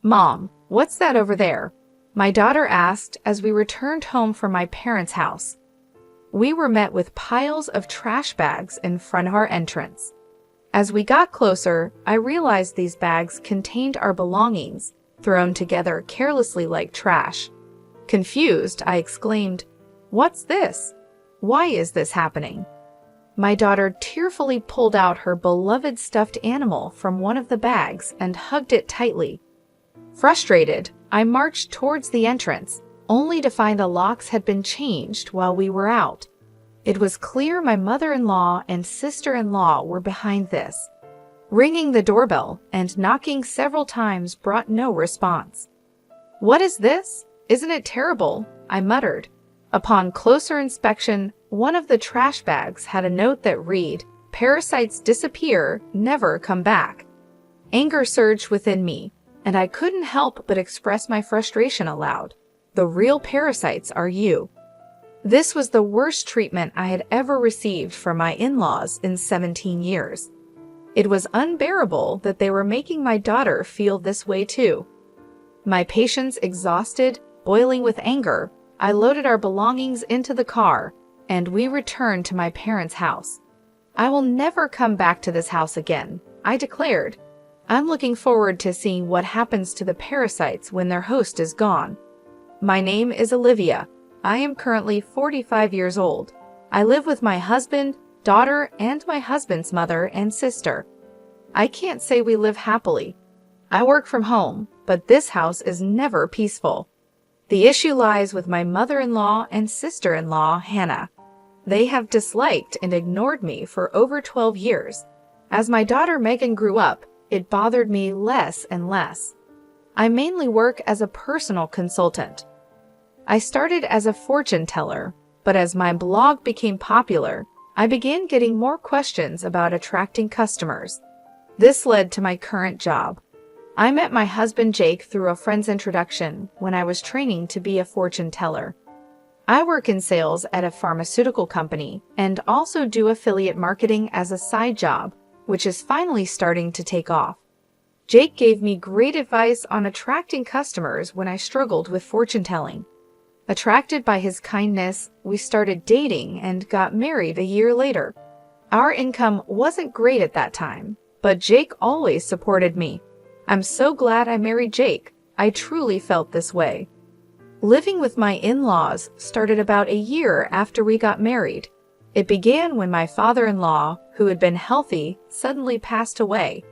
"Mom, what's that over there?" my daughter asked as we returned home from my parents' house. We were met with piles of trash bags in front of our entrance. As we got closer, I realized these bags contained our belongings, thrown together carelessly like trash. Confused, I exclaimed, "What's this? Why is this happening?" My daughter tearfully pulled out her beloved stuffed animal from one of the bags and hugged it tightly. Frustrated, I marched towards the entrance, only to find the locks had been changed while we were out. It was clear my mother-in-law and sister-in-law were behind this. Ringing the doorbell and knocking several times brought no response. "What is this? Isn't it terrible?" I muttered. Upon closer inspection, one of the trash bags had a note that read, "Parasites disappear, never come back." Anger surged within me, and I couldn't help but express my frustration aloud. The real parasites are you. This was the worst treatment I had ever received from my in-laws in 17 years. It was unbearable that they were making my daughter feel this way too. My patience exhausted, boiling with anger, I loaded our belongings into the car, and we returned to my parents' house. "I will never come back to this house again," I declared. "I'm looking forward to seeing what happens to the parasites when their host is gone." My name is Olivia. I am currently 45 years old. I live with my husband, daughter, and my husband's mother and sister. I can't say we live happily. I work from home, but this house is never peaceful. The issue lies with my mother-in-law and sister-in-law, Hannah. They have disliked and ignored me for over 12 years. As my daughter Megan grew up, it bothered me less and less. I mainly work as a personal consultant. I started as a fortune teller, but as my blog became popular, I began getting more questions about attracting customers. This led to my current job. I met my husband Jake through a friend's introduction when I was training to be a fortune teller. I work in sales at a pharmaceutical company and also do affiliate marketing as a side job, which is finally starting to take off. Jake gave me great advice on attracting customers when I struggled with fortune telling. Attracted by his kindness, we started dating and got married a year later. Our income wasn't great at that time, but Jake always supported me. I'm so glad I married Jake. I truly felt this way. Living with my in-laws started about a year after we got married. It began when my father-in-law, who had been healthy, suddenly passed away.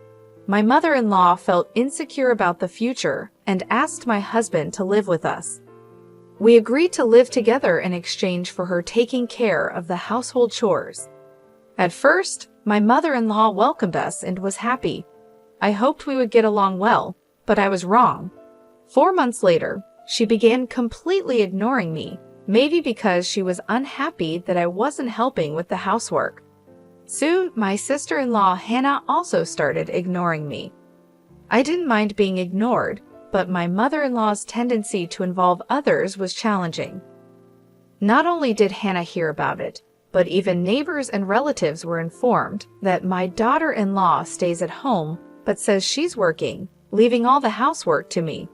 My mother-in-law felt insecure about the future and asked my husband to live with us. We agreed to live together in exchange for her taking care of the household chores. At first, my mother-in-law welcomed us and was happy. I hoped we would get along well, but I was wrong. 4 months later, she began completely ignoring me, maybe because she was unhappy that I wasn't helping with the housework. Soon, my sister-in-law Hannah also started ignoring me. I didn't mind being ignored, but my mother-in-law's tendency to involve others was challenging. Not only did Hannah hear about it, but even neighbors and relatives were informed that my daughter-in-law stays at home but says she's working, leaving all the housework to me.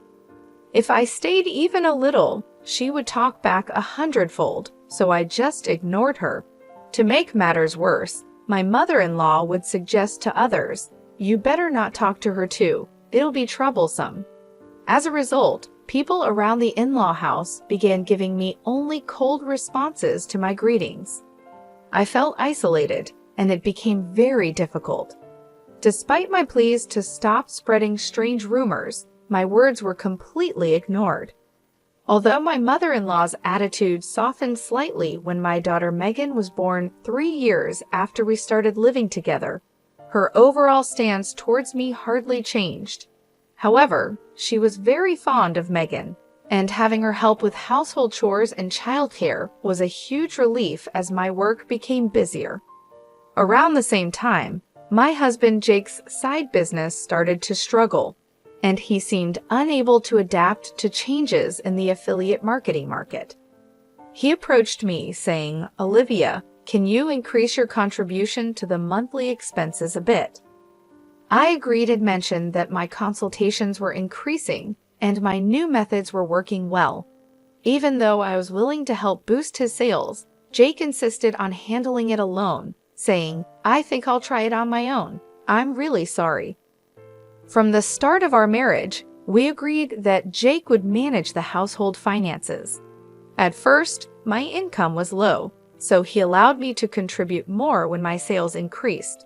If I stayed even a little, she would talk back 100-fold, so I just ignored her. To make matters worse, my mother-in-law would suggest to others, "You better not talk to her too, it'll be troublesome." As a result, people around the in-law house began giving me only cold responses to my greetings. I felt isolated, and it became very difficult. Despite my pleas to stop spreading strange rumors, my words were completely ignored. Although my mother-in-law's attitude softened slightly when my daughter Megan was born 3 years after we started living together, her overall stance towards me hardly changed. However, she was very fond of Megan, and having her help with household chores and childcare was a huge relief as my work became busier. Around the same time, my husband Jake's side business started to struggle, and he seemed unable to adapt to changes in the affiliate marketing market. He approached me saying, "Olivia, can you increase your contribution to the monthly expenses a bit?" I agreed and mentioned that my consultations were increasing and my new methods were working well. Even though I was willing to help boost his sales, Jake insisted on handling it alone, saying, "I think I'll try it on my own. I'm really sorry." From the start of our marriage, we agreed that Jake would manage the household finances. At first, my income was low, so he allowed me to contribute more when my sales increased.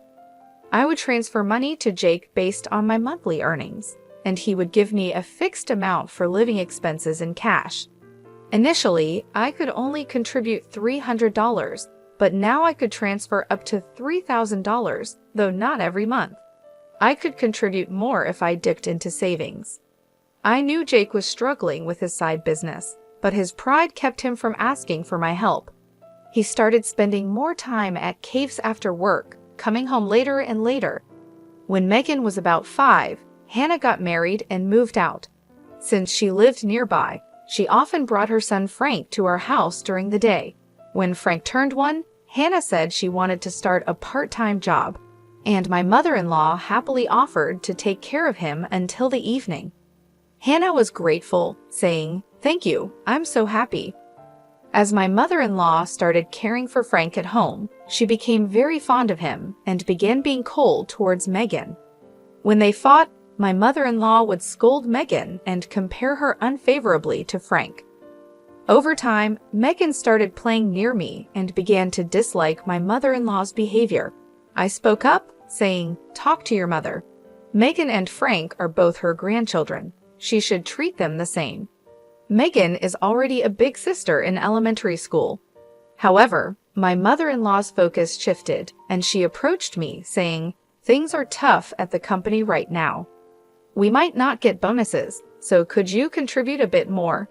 I would transfer money to Jake based on my monthly earnings, and he would give me a fixed amount for living expenses in cash. Initially, I could only contribute $300, but now I could transfer up to $3,000, though not every month. I could contribute more if I dipped into savings. I knew Jake was struggling with his side business, but his pride kept him from asking for my help. He started spending more time at caves after work, coming home later and later. When Megan was about 5, Hannah got married and moved out. Since she lived nearby, she often brought her son Frank to our house during the day. When Frank turned 1, Hannah said she wanted to start a part-time job, and my mother-in-law happily offered to take care of him until the evening. Hannah was grateful, saying, "Thank you, I'm so happy." As my mother-in-law started caring for Frank at home, she became very fond of him and began being cold towards Megan. When they fought, my mother-in-law would scold Megan and compare her unfavorably to Frank. Over time, Megan started playing near me and began to dislike my mother-in-law's behavior. I spoke up, saying, "Talk to your mother. Megan and Frank are both her grandchildren. She should treat them the same." Megan is already a big sister in elementary school. However, my mother-in-law's focus shifted, and she approached me, saying, "Things are tough at the company right now. We might not get bonuses, so could you contribute a bit more?"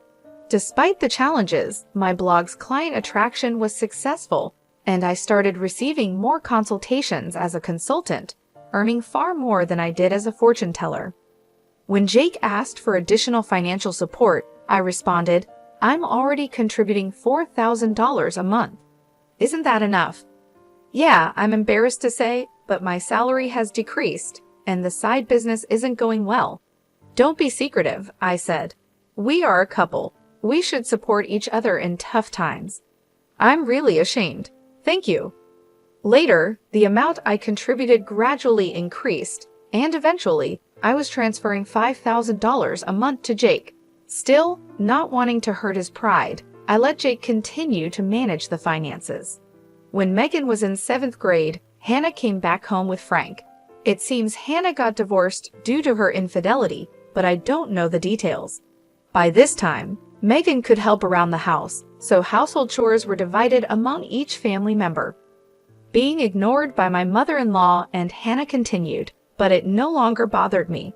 Despite the challenges, my blog's client attraction was successful, and I started receiving more consultations as a consultant, earning far more than I did as a fortune teller. When Jake asked for additional financial support, I responded, "I'm already contributing $4,000 a month. Isn't that enough?" "Yeah, I'm embarrassed to say, but my salary has decreased, and the side business isn't going well." "Don't be secretive," I said. "We are a couple. We should support each other in tough times." "I'm really ashamed. Thank you." Later, the amount I contributed gradually increased, and eventually, I was transferring $5,000 a month to Jake. Still, not wanting to hurt his pride, I let Jake continue to manage the finances. When Megan was in 7th grade, Hannah came back home with Frank. It seems Hannah got divorced due to her infidelity, but I don't know the details. By this time, Megan could help around the house, so household chores were divided among each family member. Being ignored by my mother-in-law and Hannah continued, but it no longer bothered me.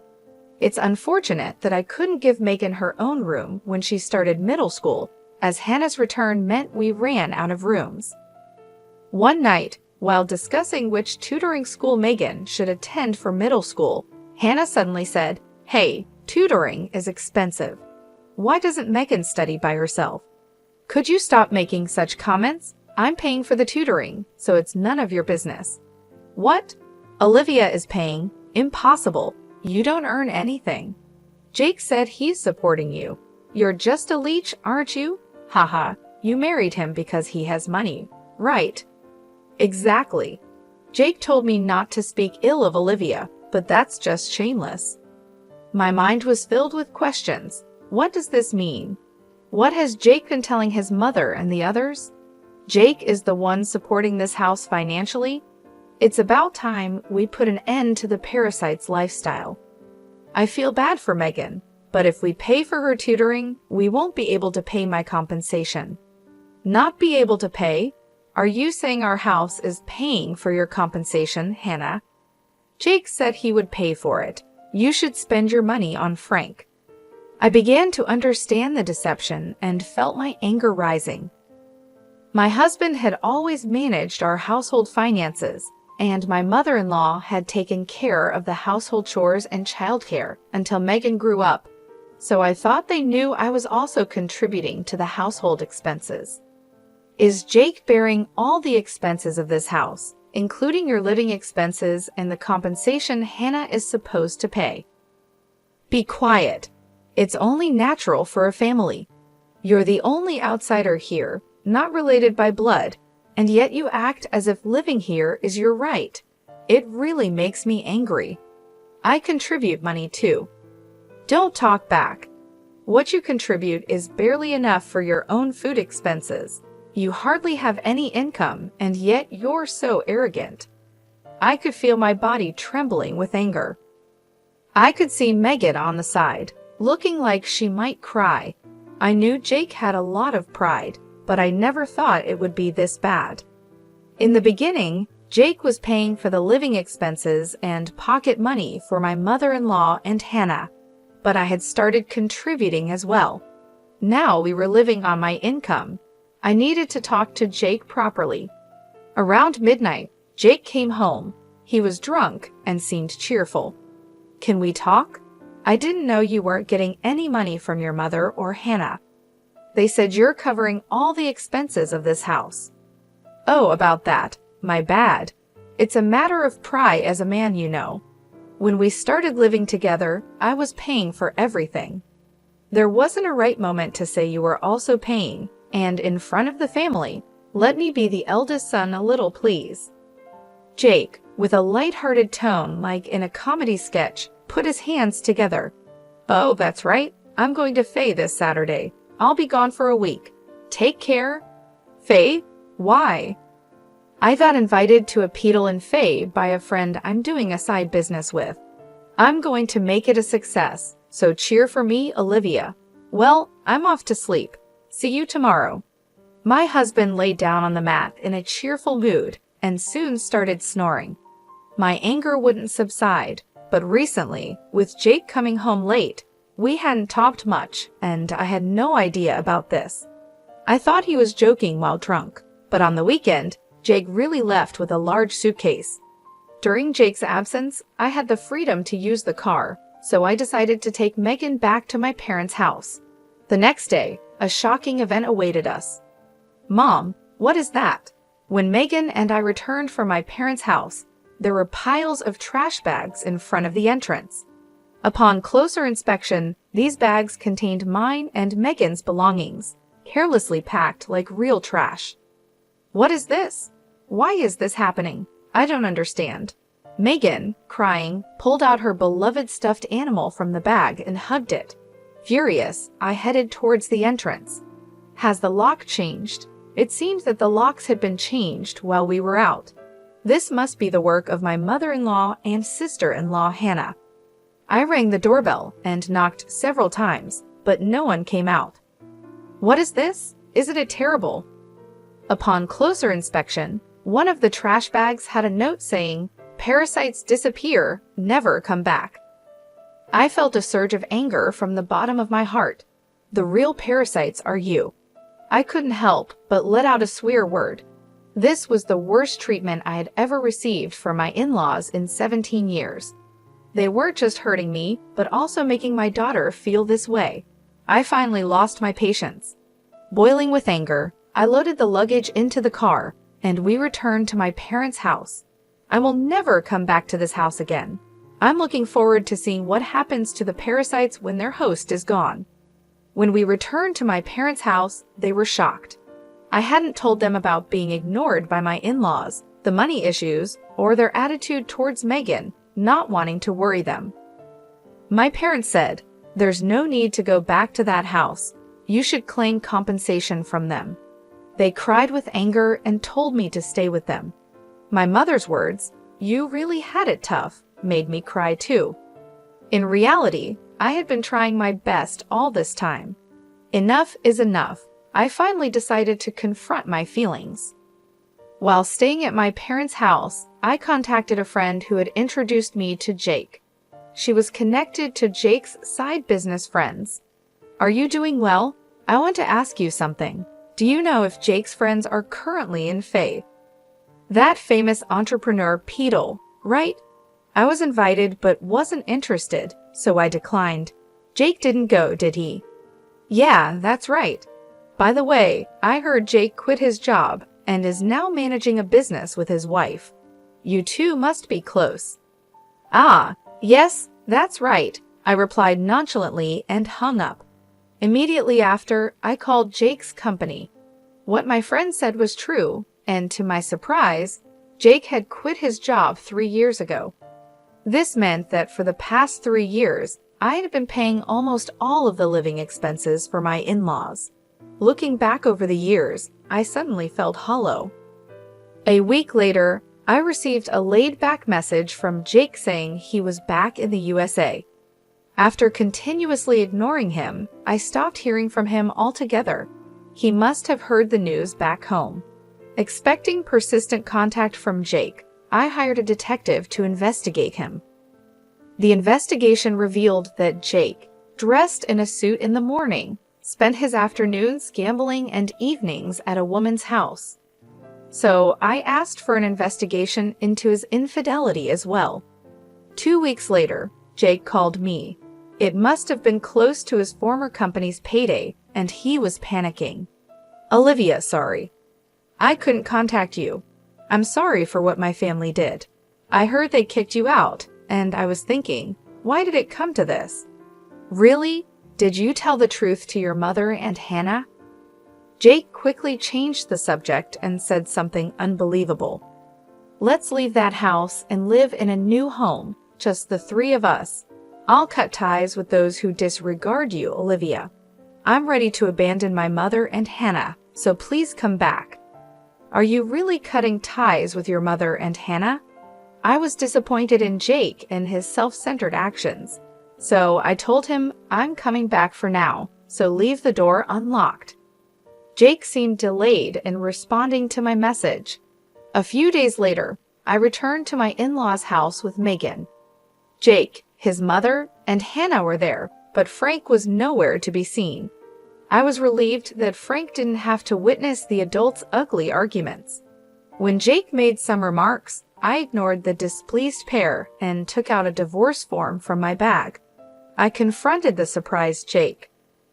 It's unfortunate that I couldn't give Megan her own room when she started middle school, as Hannah's return meant we ran out of rooms. One night, while discussing which tutoring school Megan should attend for middle school, Hannah suddenly said, "Hey, tutoring is expensive. Why doesn't Megan study by herself? Could you stop making such comments? I'm paying for the tutoring, so it's none of your business." "What? Olivia is paying? Impossible. You don't earn anything. Jake said he's supporting you. You're just a leech, aren't you? Haha, you married him because he has money, right?" "Exactly. Jake told me not to speak ill of Olivia, but that's just shameless." My mind was filled with questions. What does this mean? What has Jake been telling his mother and the others? Jake is the one supporting this house financially? It's about time we put an end to the parasite's lifestyle. I feel bad for Megan, but if we pay for her tutoring, we won't be able to pay my compensation. Not be able to pay? Are you saying our house is paying for your compensation, Hannah? Jake said he would pay for it. You should spend your money on Frank. I began to understand the deception and felt my anger rising. My husband had always managed our household finances, and my mother-in-law had taken care of the household chores and childcare until Megan grew up, so I thought they knew I was also contributing to the household expenses. Is Jake bearing all the expenses of this house, including your living expenses and the compensation Hannah is supposed to pay. Be quiet. It's only natural for a family. You're the only outsider here, not related by blood, and yet you act as if living here is your right. It really makes me angry. I contribute money too. Don't talk back. What you contribute is barely enough for your own food expenses. You hardly have any income, and yet you're so arrogant. I could feel my body trembling with anger. I could see Megan on the side, looking like she might cry. I knew Jake had a lot of pride, but I never thought it would be this bad. In the beginning, Jake was paying for the living expenses and pocket money for my mother-in-law and Hannah, but I had started contributing as well. Now we were living on my income. I needed to talk to Jake properly. Around midnight, Jake came home. He was drunk and seemed cheerful. Can we talk? I didn't know you weren't getting any money from your mother or Hannah. They said you're covering all the expenses of this house. Oh, about that. My bad. It's a matter of pride as a man, you know. When we started living together, I was paying for everything. There wasn't a right moment to say you were also paying, and in front of the family, let me be the eldest son a little, please. Jake, with a light-hearted tone like in a comedy sketch, put his hands together. Oh, that's right. I'm going to Faye this Saturday. I'll be gone for a week. Take care. Faye? Why? I got invited to a Pedal in Faye by a friend I'm doing a side business with. I'm going to make it a success, so cheer for me, Olivia. Well, I'm off to sleep. See you tomorrow. My husband lay down on the mat in a cheerful mood and soon started snoring. My anger wouldn't subside, but recently, with Jake coming home late, we hadn't talked much, and I had no idea about this. I thought he was joking while drunk, but on the weekend, Jake really left with a large suitcase. During Jake's absence, I had the freedom to use the car, so I decided to take Megan back to my parents' house. The next day, a shocking event awaited us. Mom, what is that? When Megan and I returned from my parents' house, there were piles of trash bags in front of the entrance. Upon closer inspection, these bags contained mine and Megan's belongings, carelessly packed like real trash. What is this? Why is this happening? I don't understand. Megan, crying, pulled out her beloved stuffed animal from the bag and hugged it. Furious, I headed towards the entrance. Has the lock changed? It seems that the locks had been changed while we were out. This must be the work of my mother-in-law and sister-in-law Hannah. I rang the doorbell and knocked several times, but no one came out. What is this? Isn't it terrible? Upon closer inspection, one of the trash bags had a note saying, "Parasites disappear, never come back." I felt a surge of anger from the bottom of my heart. The real parasites are you. I couldn't help but let out a swear word. This was the worst treatment I had ever received from my in-laws in 17 years. They weren't just hurting me, but also making my daughter feel this way. I finally lost my patience. Boiling with anger, I loaded the luggage into the car, and we returned to my parents' house. I will never come back to this house again. I'm looking forward to seeing what happens to the parasites when their host is gone. When we returned to my parents' house, they were shocked. I hadn't told them about being ignored by my in-laws, the money issues, or their attitude towards Megan, not wanting to worry them. My parents said, "There's no need to go back to that house. You should claim compensation from them." They cried with anger and told me to stay with them. My mother's words, "You really had it tough," made me cry too. In reality, I had been trying my best all this time. Enough is enough. I finally decided to confront my feelings. While staying at my parents' house, I contacted a friend who had introduced me to Jake. She was connected to Jake's side business friends. "Are you doing well? I want to ask you something. Do you know if Jake's friends are currently in Faye?" That famous entrepreneur Pedal, right? I was invited but wasn't interested, so I declined. Jake didn't go, did he? Yeah, that's right. By the way, I heard Jake quit his job and is now managing a business with his wife. You two must be close." "Ah, yes, that's right," I replied nonchalantly and hung up. Immediately after, I called Jake's company. What my friend said was true, and to my surprise, Jake had quit his job 3 years ago. This meant that for the past 3 years, I had been paying almost all of the living expenses for my in-laws. Looking back over the years, I suddenly felt hollow. A week later, I received a laid-back message from Jake saying he was back in the USA. After continuously ignoring him, I stopped hearing from him altogether. He must have heard the news back home. Expecting persistent contact from Jake, I hired a detective to investigate him. The investigation revealed that Jake, dressed in a suit in the morning, spent his afternoons gambling and evenings at a woman's house. So I asked for an investigation into his infidelity as well. 2 weeks later, Jake called me. It must have been close to his former company's payday, and he was panicking. "Olivia, sorry. I couldn't contact you. I'm sorry for what my family did. I heard they kicked you out, and I was thinking, why did it come to this? Really? Did you tell the truth to your mother and Hannah?" Jake quickly changed the subject and said something unbelievable. "Let's leave that house and live in a new home, just the 3 of us. I'll cut ties with those who disregard you, Olivia. I'm ready to abandon my mother and Hannah, so please come back." "Are you really cutting ties with your mother and Hannah?" I was disappointed in Jake and his self-centered actions. So I told him I'm coming back for now, so leave the door unlocked. Jake seemed delayed in responding to my message. A few days later, I returned to my in-laws' house with Megan. Jake, his mother, and Hannah were there, but Frank was nowhere to be seen. I was relieved that Frank didn't have to witness the adults' ugly arguments. When Jake made some remarks, I ignored the displeased pair and took out a divorce form from my bag. I confronted the surprised Jake.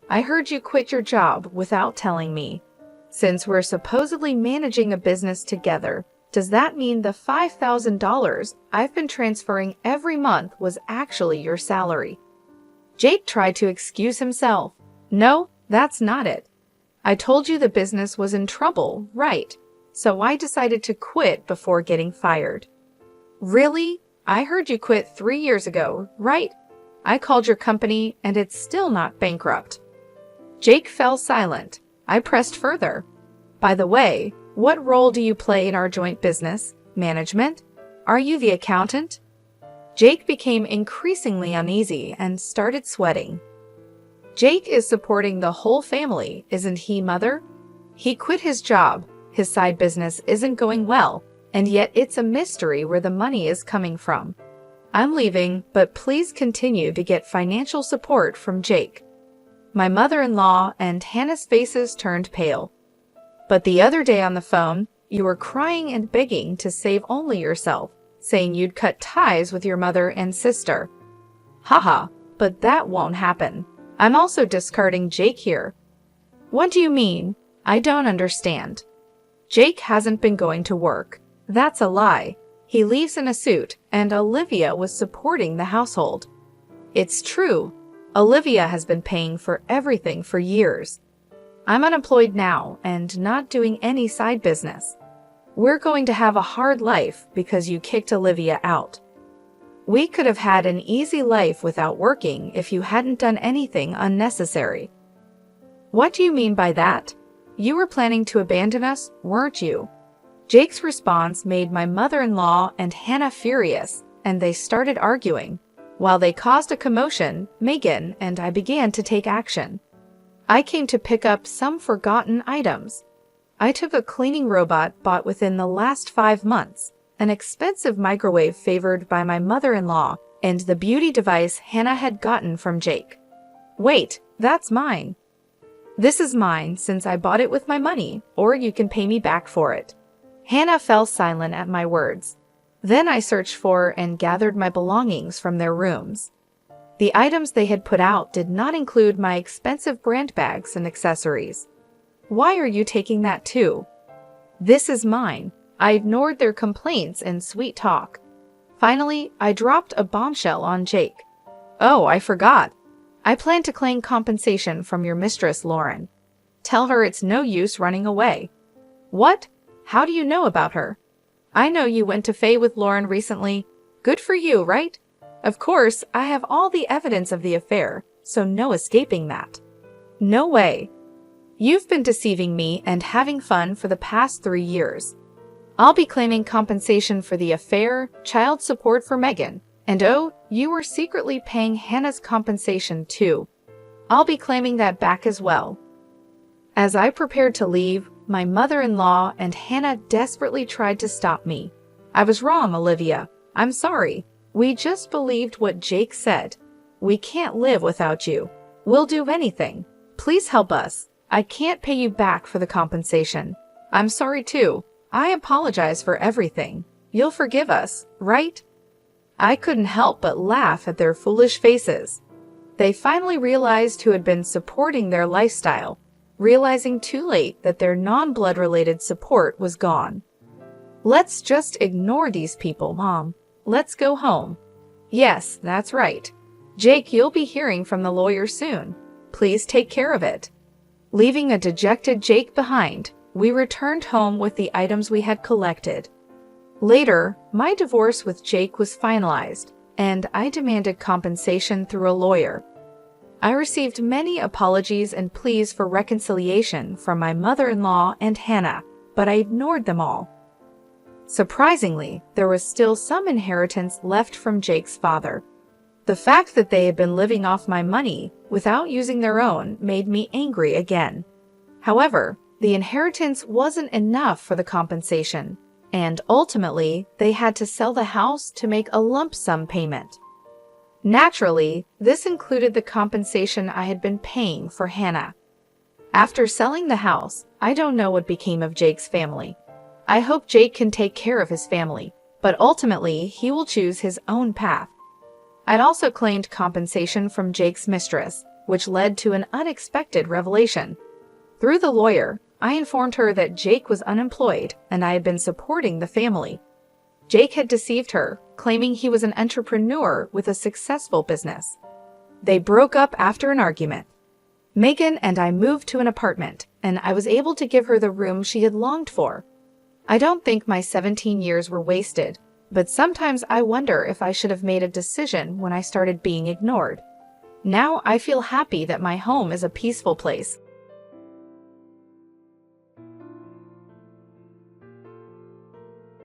"I heard you quit your job without telling me. Since we're supposedly managing a business together, does that mean the $5,000 I've been transferring every month was actually your salary?" Jake tried to excuse himself. "No, that's not it. I told you the business was in trouble, right? So I decided to quit before getting fired." "Really? I heard you quit 3 years ago, right? I called your company and it's still not bankrupt." Jake fell silent. I pressed further. "By the way, what role do you play in our joint business? Management? Are you the accountant?" Jake became increasingly uneasy and started sweating. "Jake is supporting the whole family, isn't he, Mother? He quit his job. His side business isn't going well, and yet it's a mystery where the money is coming from. I'm leaving, but please continue to get financial support from Jake." My mother-in-law and Hannah's faces turned pale. "But the other day on the phone, you were crying and begging to save only yourself, saying you'd cut ties with your mother and sister." "Haha, but that won't happen. I'm also discarding Jake here." "What do you mean? I don't understand." "Jake hasn't been going to work. That's a lie. He leaves in a suit, and Olivia was supporting the household." "It's true. Olivia has been paying for everything for years. I'm unemployed now and not doing any side business. We're going to have a hard life because you kicked Olivia out. We could have had an easy life without working if you hadn't done anything unnecessary." "What do you mean by that? You were planning to abandon us, weren't you?" Jake's response made my mother-in-law and Hannah furious, and they started arguing. While they caused a commotion, Megan and I began to take action. I came to pick up some forgotten items. I took a cleaning robot bought within the last 5 months, an expensive microwave favored by my mother-in-law, and the beauty device Hannah had gotten from Jake. "Wait, that's mine." "This is mine since I bought it with my money, or you can pay me back for it." Hannah fell silent at my words. Then I searched for and gathered my belongings from their rooms. The items they had put out did not include my expensive brand bags and accessories. "Why are you taking that too?" "This is mine. I ignored their complaints and sweet talk. Finally, I dropped a bombshell on Jake. "Oh, I forgot. I plan to claim compensation from your mistress, Lauren. Tell her it's no use running away." "What? How do you know about her?" "I know you went to Faye with Lauren recently. Good for you, right? Of course, I have all the evidence of the affair, so no escaping that." "No way. You've been deceiving me and having fun for the past 3 years. I'll be claiming compensation for the affair, child support for Megan, and oh, you were secretly paying Hannah's compensation too. I'll be claiming that back as well." As I prepared to leave, my mother-in-law and Hannah desperately tried to stop me. "I was wrong, Olivia. I'm sorry. We just believed what Jake said. We can't live without you. We'll do anything. Please help us. I can't pay you back for the compensation. I'm sorry too. I apologize for everything. You'll forgive us, right?" I couldn't help but laugh at their foolish faces. They finally realized who had been supporting their lifestyle, realizing too late that their non-blood related support was gone. "Let's just ignore these people, Mom. Let's go home." "Yes, that's right. Jake, you'll be hearing from the lawyer soon. Please take care of it." Leaving a dejected Jake behind, we returned home with the items we had collected. Later, my divorce with Jake was finalized, and I demanded compensation through a lawyer. I received many apologies and pleas for reconciliation from my mother-in-law and Hannah, but I ignored them all. Surprisingly, there was still some inheritance left from Jake's father. The fact that they had been living off my money without using their own made me angry again. However, the inheritance wasn't enough for the compensation, and ultimately, they had to sell the house to make a lump sum payment. Naturally, this included the compensation I had been paying for Hannah. After selling the house, I don't know what became of Jake's family. I hope Jake can take care of his family, but ultimately, he will choose his own path. I'd also claimed compensation from Jake's mistress, which led to an unexpected revelation. Through the lawyer, I informed her that Jake was unemployed and I had been supporting the family. Jake had deceived her, claiming he was an entrepreneur with a successful business. They broke up after an argument. Megan and I moved to an apartment, and I was able to give her the room she had longed for. I don't think my 17 years were wasted, but sometimes I wonder if I should have made a decision when I started being ignored. Now I feel happy that my home is a peaceful place,